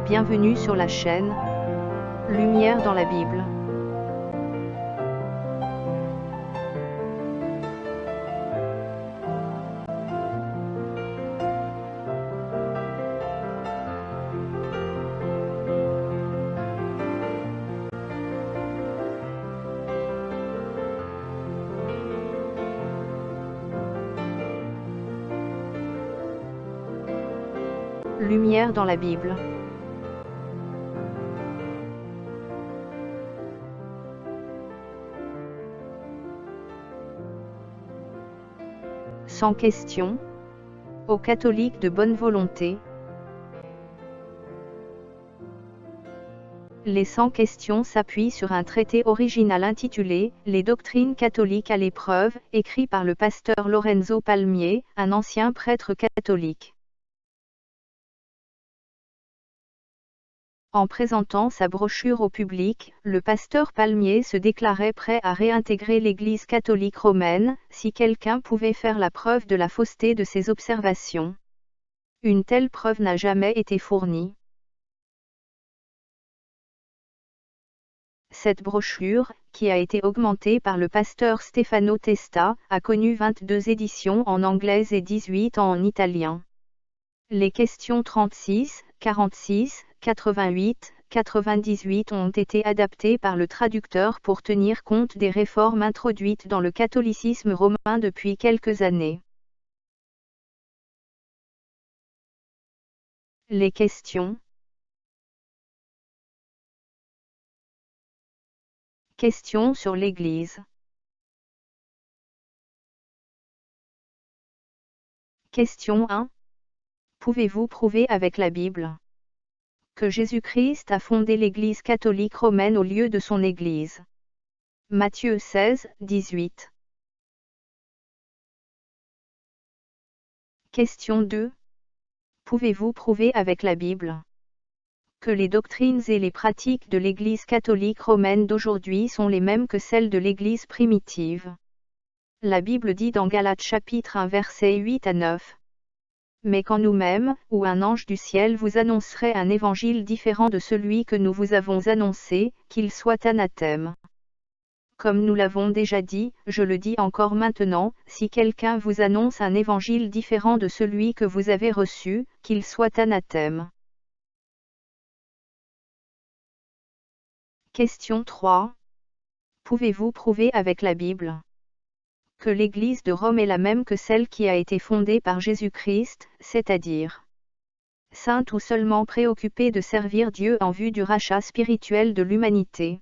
Bienvenue sur la chaîne Lumière dans la Bible. Lumière dans la Bible. Sans question, aux catholiques de bonne volonté. Les 100 questions s'appuient sur un traité original intitulé « Les doctrines catholiques à l'épreuve », écrit par le pasteur Lorenzo Palmier, un ancien prêtre catholique. En présentant sa brochure au public, le pasteur Palmier se déclarait prêt à réintégrer l'Église catholique romaine, si quelqu'un pouvait faire la preuve de la fausseté de ses observations. Une telle preuve n'a jamais été fournie. Cette brochure, qui a été augmentée par le pasteur Stefano Testa, a connu 22 éditions en anglais et 18 en italien. Les questions 36, 46, 88, 98 ont été adaptées par le traducteur pour tenir compte des réformes introduites dans le catholicisme romain depuis quelques années. Les questions. Questions sur l'Église. Question 1. Pouvez-vous prouver avec la Bible que Jésus-Christ a fondé l'Église catholique romaine au lieu de son Église? Matthieu 16, 18. Question 2. Pouvez-vous prouver avec la Bible que les doctrines et les pratiques de l'Église catholique romaine d'aujourd'hui sont les mêmes que celles de l'Église primitive? La Bible dit dans Galates chapitre 1 versets 8 à 9. Mais quand nous-mêmes, ou un ange du ciel vous annoncerait un évangile différent de celui que nous vous avons annoncé, qu'il soit anathème. Comme nous l'avons déjà dit, je le dis encore maintenant, si quelqu'un vous annonce un évangile différent de celui que vous avez reçu, qu'il soit anathème. Question 3. Pouvez-vous prouver avec la Bible que l'Église de Rome est la même que celle qui a été fondée par Jésus-Christ, c'est-à-dire sainte ou seulement préoccupée de servir Dieu en vue du rachat spirituel de l'humanité?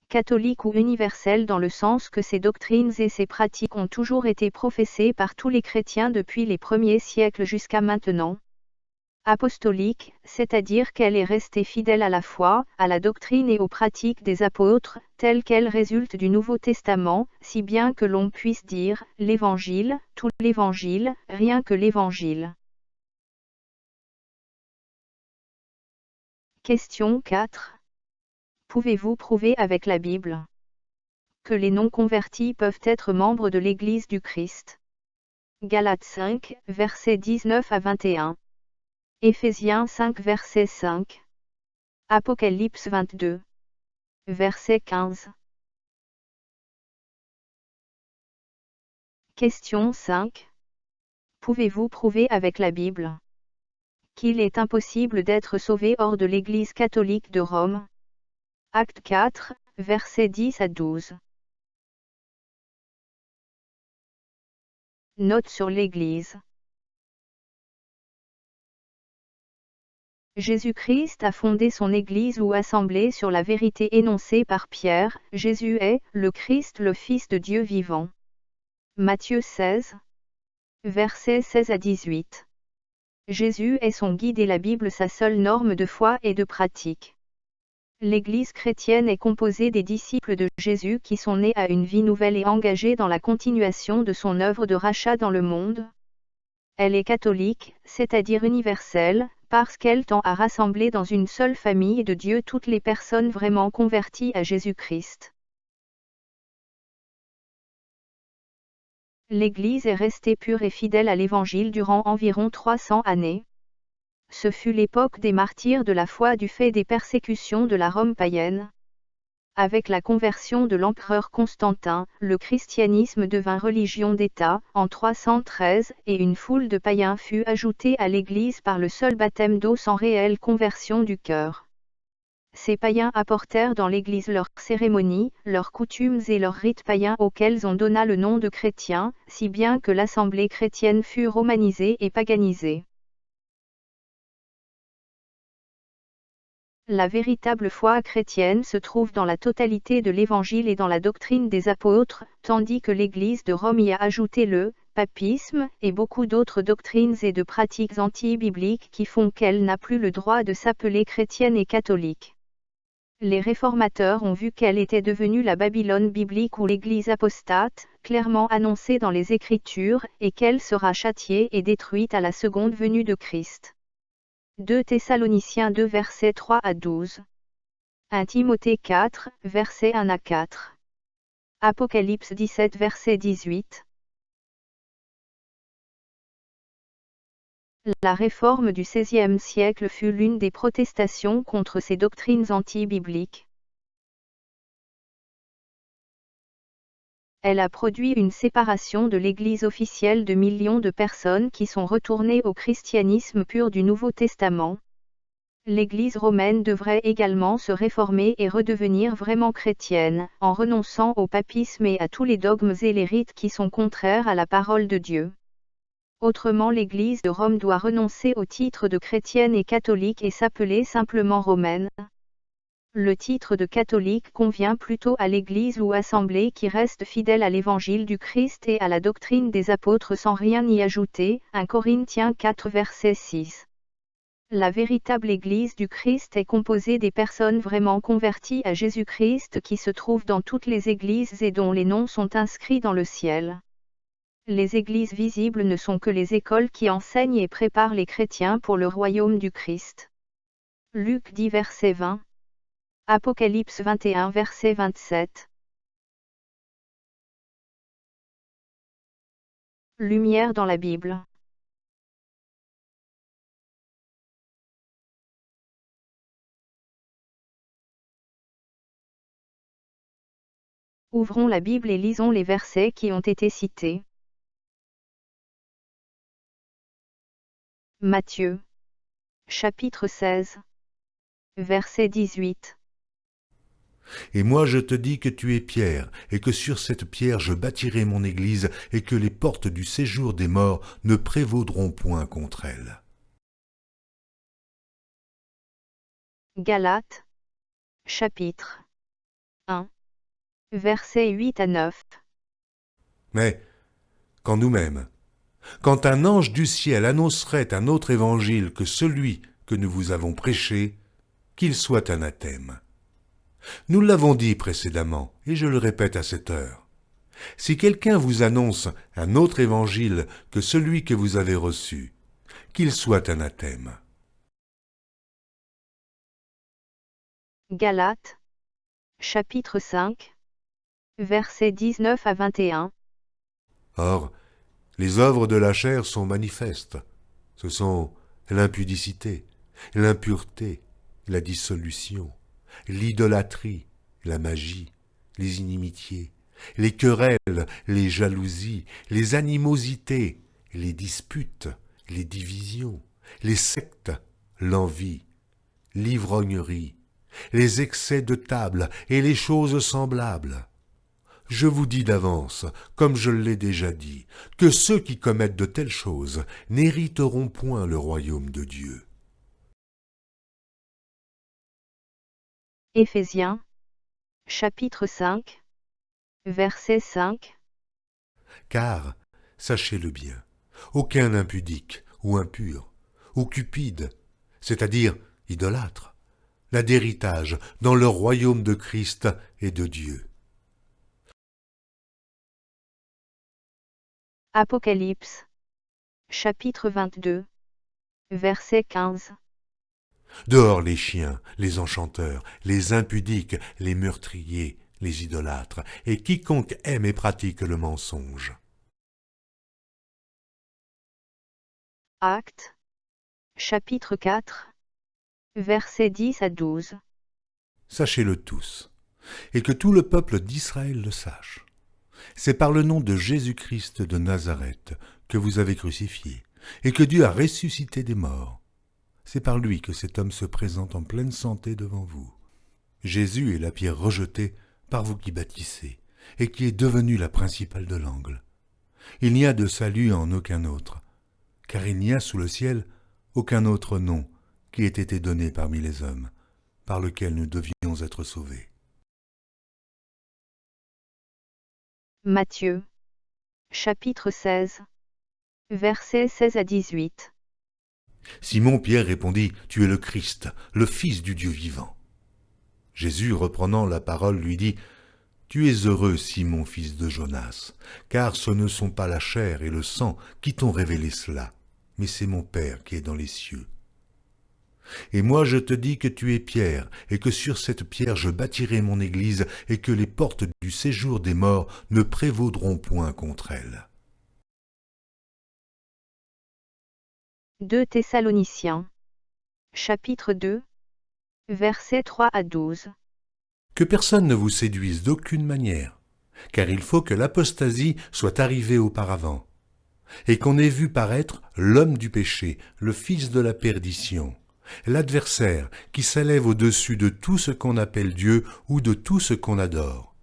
Catholique ou universelle dans le sens que ces doctrines et ces pratiques ont toujours été professées par tous les chrétiens depuis les premiers siècles jusqu'à maintenant? Apostolique, c'est-à-dire qu'elle est restée fidèle à la foi, à la doctrine et aux pratiques des apôtres, telles qu'elles résultent du Nouveau Testament, si bien que l'on puisse dire, l'Évangile, tout l'Évangile, rien que l'Évangile. Question 4. Pouvez-vous prouver avec la Bible que les non-convertis peuvent être membres de l'Église du Christ? Galates 5, versets 19 à 21. Éphésiens 5 verset 5. Apocalypse 22. Verset 15. Question 5. Pouvez-vous prouver avec la Bible qu'il est impossible d'être sauvé hors de l'Église catholique de Rome? Acte 4, versets 10 à 12. Note sur l'Église. Jésus-Christ a fondé son Église ou assemblée sur la vérité énoncée par Pierre, Jésus est, le Christ, le Fils de Dieu vivant. Matthieu 16, versets 16 à 18. Jésus est son guide et la Bible sa seule norme de foi et de pratique. L'Église chrétienne est composée des disciples de Jésus qui sont nés à une vie nouvelle et engagés dans la continuation de son œuvre de rachat dans le monde. Elle est catholique, c'est-à-dire universelle, parce qu'elle tend à rassembler dans une seule famille de Dieu toutes les personnes vraiment converties à Jésus-Christ. L'Église est restée pure et fidèle à l'Évangile durant environ 300 années. Ce fut l'époque des martyrs de la foi du fait des persécutions de la Rome païenne. Avec la conversion de l'empereur Constantin, le christianisme devint religion d'État, en 313, et une foule de païens fut ajoutée à l'Église par le seul baptême d'eau sans réelle conversion du cœur. Ces païens apportèrent dans l'Église leurs cérémonies, leurs coutumes et leurs rites païens auxquels on donna le nom de chrétiens, si bien que l'assemblée chrétienne fut romanisée et paganisée. La véritable foi chrétienne se trouve dans la totalité de l'Évangile et dans la doctrine des apôtres, tandis que l'Église de Rome y a ajouté le papisme et beaucoup d'autres doctrines et de pratiques anti-bibliques qui font qu'elle n'a plus le droit de s'appeler chrétienne et catholique. Les réformateurs ont vu qu'elle était devenue la Babylone biblique ou l'Église apostate, clairement annoncée dans les Écritures, et qu'elle sera châtiée et détruite à la seconde venue de Christ. 2 Thessaloniciens 2 versets 3 à 12. 1 Timothée 4, versets 1 à 4. Apocalypse 17 verset 18. La réforme du XVIe siècle fut l'une des protestations contre ces doctrines anti-bibliques. Elle a produit une séparation de l'Église officielle de millions de personnes qui sont retournées au christianisme pur du Nouveau Testament. L'Église romaine devrait également se réformer et redevenir vraiment chrétienne, en renonçant au papisme et à tous les dogmes et les rites qui sont contraires à la parole de Dieu. Autrement, l'Église de Rome doit renoncer au titre de chrétienne et catholique et s'appeler simplement romaine. Le titre de catholique convient plutôt à l'Église ou assemblée qui reste fidèle à l'Évangile du Christ et à la doctrine des apôtres sans rien y ajouter. 1 Corinthiens 4 verset 6. La véritable Église du Christ est composée des personnes vraiment converties à Jésus-Christ qui se trouvent dans toutes les églises et dont les noms sont inscrits dans le ciel. Les églises visibles ne sont que les écoles qui enseignent et préparent les chrétiens pour le royaume du Christ. Luc 10 verset 20. Apocalypse 21 verset 27. Lumière dans la Bible. Ouvrons la Bible et lisons les versets qui ont été cités. Matthieu. Chapitre 16. Verset 18. Et moi je te dis que tu es Pierre, et que sur cette pierre je bâtirai mon église, et que les portes du séjour des morts ne prévaudront point contre elle. Galates. Chapitre 1. Versets 8 à 9. Mais, quand nous-mêmes, quand un ange du ciel annoncerait un autre évangile que celui que nous vous avons prêché, qu'il soit anathème. Nous l'avons dit précédemment, et je le répète à cette heure. Si quelqu'un vous annonce un autre évangile que celui que vous avez reçu, qu'il soit anathème. Galates. Chapitre 5. Versets 19 à 21. Or, les œuvres de la chair sont manifestes. Ce sont l'impudicité, l'impureté, la dissolution, l'idolâtrie, la magie, les inimitiés, les querelles, les jalousies, les animosités, les disputes, les divisions, les sectes, l'envie, l'ivrognerie, les excès de table et les choses semblables. Je vous dis d'avance, comme je l'ai déjà dit, que ceux qui commettent de telles choses n'hériteront point le royaume de Dieu. Éphésiens. Chapitre 5. Verset 5. Car, sachez-le bien, aucun impudique ou impur, ou cupide, c'est-à-dire idolâtre, n'a d'héritage dans le royaume de Christ et de Dieu. Apocalypse. Chapitre 22. Verset 15. Dehors les chiens, les enchanteurs, les impudiques, les meurtriers, les idolâtres, et quiconque aime et pratique le mensonge. Actes. Chapitre 4. Versets 10 à 12. Sachez-le tous, et que tout le peuple d'Israël le sache. C'est par le nom de Jésus-Christ de Nazareth que vous avez crucifié, et que Dieu a ressuscité des morts. C'est par lui que cet homme se présente en pleine santé devant vous. Jésus est la pierre rejetée par vous qui bâtissez, et qui est devenue la principale de l'angle. Il n'y a de salut en aucun autre, car il n'y a sous le ciel aucun autre nom qui ait été donné parmi les hommes, par lequel nous devions être sauvés. Matthieu. Chapitre 16. Versets 16 à 18. Simon-Pierre répondit, « Tu es le Christ, le Fils du Dieu vivant. » Jésus, reprenant la parole, lui dit, « Tu es heureux, Simon, fils de Jonas, car ce ne sont pas la chair et le sang qui t'ont révélé cela, mais c'est mon Père qui est dans les cieux. Et moi je te dis que tu es Pierre, et que sur cette pierre je bâtirai mon église, et que les portes du séjour des morts ne prévaudront point contre elle. » 2 Thessaloniciens. Chapitre 2. Versets 3 à 12. Que personne ne vous séduise d'aucune manière, car il faut que l'apostasie soit arrivée auparavant, et qu'on ait vu paraître l'homme du péché, le fils de la perdition, l'adversaire qui s'élève au-dessus de tout ce qu'on appelle Dieu ou de tout ce qu'on adore,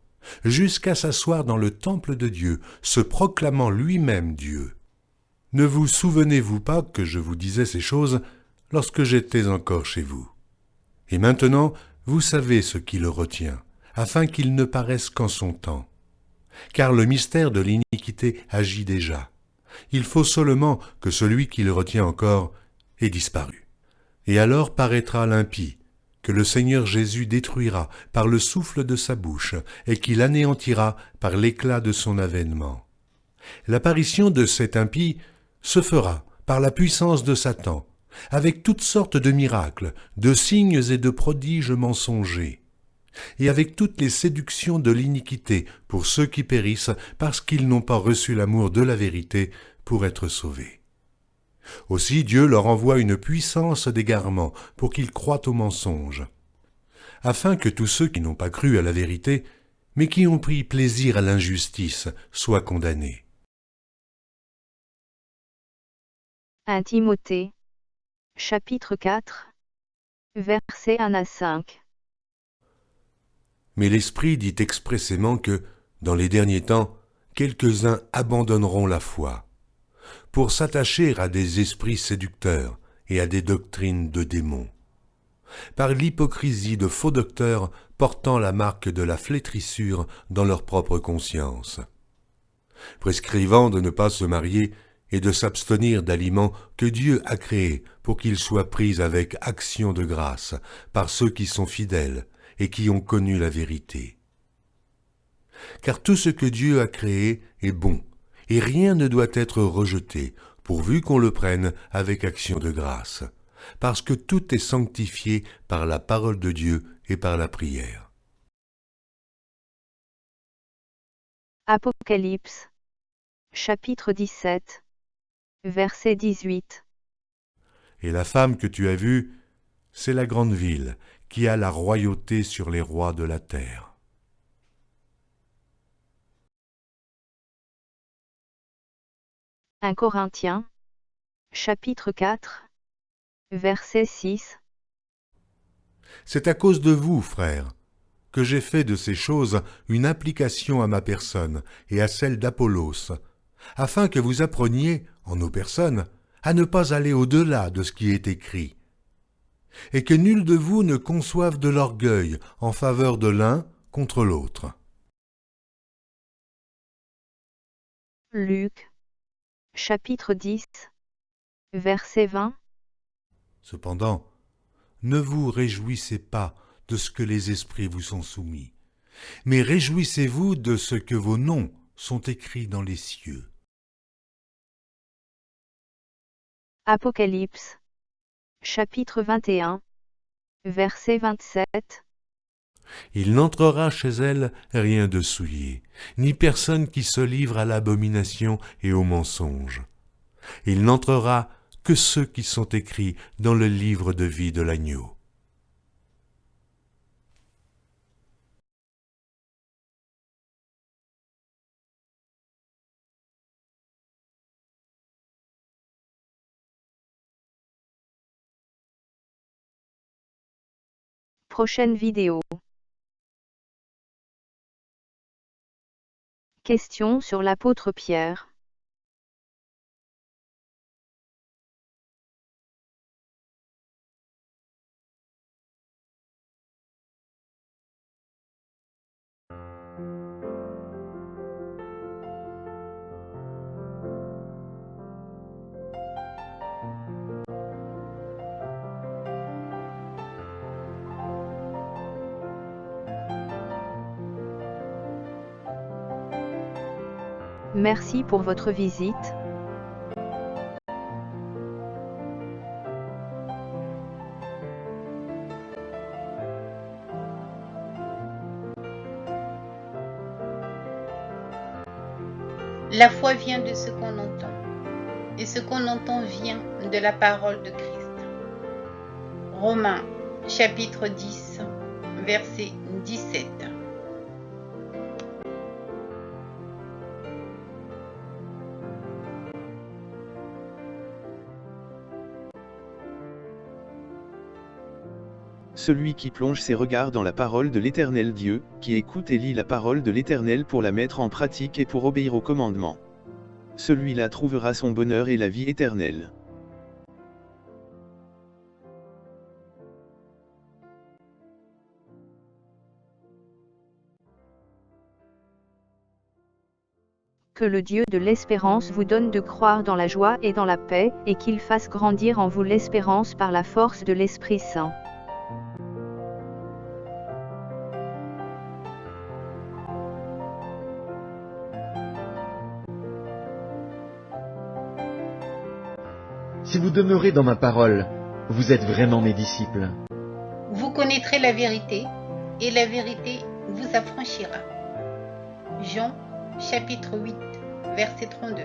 jusqu'à s'asseoir dans le temple de Dieu, se proclamant lui-même Dieu. Ne vous souvenez-vous pas que je vous disais ces choses lorsque j'étais encore chez vous? Et maintenant, vous savez ce qui le retient, afin qu'il ne paraisse qu'en son temps. Car le mystère de l'iniquité agit déjà. Il faut seulement que celui qui le retient encore ait disparu. Et alors paraîtra l'impie, que le Seigneur Jésus détruira par le souffle de sa bouche, et qu'il anéantira par l'éclat de son avènement. L'apparition de cet impie se fera par la puissance de Satan, avec toutes sortes de miracles, de signes et de prodiges mensongers, et avec toutes les séductions de l'iniquité pour ceux qui périssent parce qu'ils n'ont pas reçu l'amour de la vérité pour être sauvés. Aussi Dieu leur envoie une puissance d'égarement pour qu'ils croient au mensonge, afin que tous ceux qui n'ont pas cru à la vérité, mais qui ont pris plaisir à l'injustice, soient condamnés. 1 Timothée. Chapitre 4. Versets 1 à 5. Mais l'Esprit dit expressément que, dans les derniers temps, quelques-uns abandonneront la foi, pour s'attacher à des esprits séducteurs et à des doctrines de démons, par l'hypocrisie de faux docteurs portant la marque de la flétrissure dans leur propre conscience, prescrivant de ne pas se marier et de s'abstenir d'aliments que Dieu a créés pour qu'ils soient pris avec action de grâce par ceux qui sont fidèles et qui ont connu la vérité. Car tout ce que Dieu a créé est bon, et rien ne doit être rejeté, pourvu qu'on le prenne avec action de grâce, parce que tout est sanctifié par la parole de Dieu et par la prière. Apocalypse. Chapitre 17. Verset 18. Et la femme que tu as vue, c'est la grande ville, qui a la royauté sur les rois de la terre. « 1 Corinthiens. Chapitre 4. Verset 6. C'est à cause de vous, frères, que j'ai fait de ces choses une application à ma personne et à celle d'Apollos, afin que vous appreniez, en nos personnes, à ne pas aller au-delà de ce qui est écrit, et que nul de vous ne conçoive de l'orgueil en faveur de l'un contre l'autre. » Luc. Chapitre 10. Verset 20. Cependant, ne vous réjouissez pas de ce que les esprits vous sont soumis, mais réjouissez-vous de ce que vos noms sont écrits dans les cieux. Apocalypse. Chapitre 21. Verset 27. Il n'entrera chez elle rien de souillé, ni personne qui se livre à l'abomination et au mensonge. Il n'entrera que ceux qui sont écrits dans le livre de vie de l'agneau. Prochaine vidéo. Question sur l'apôtre Pierre. Merci pour votre visite. La foi vient de ce qu'on entend, et ce qu'on entend vient de la parole de Christ. Romains, chapitre 10, verset 17. Celui qui plonge ses regards dans la parole de l'Éternel Dieu, qui écoute et lit la parole de l'Éternel pour la mettre en pratique et pour obéir aux commandements. Celui-là trouvera son bonheur et la vie éternelle. Que le Dieu de l'espérance vous donne de croire dans la joie et dans la paix, et qu'il fasse grandir en vous l'espérance par la force de l'Esprit Saint. Si vous demeurez dans ma parole, vous êtes vraiment mes disciples. Vous connaîtrez la vérité, et la vérité vous affranchira. Jean, chapitre 8, verset 32.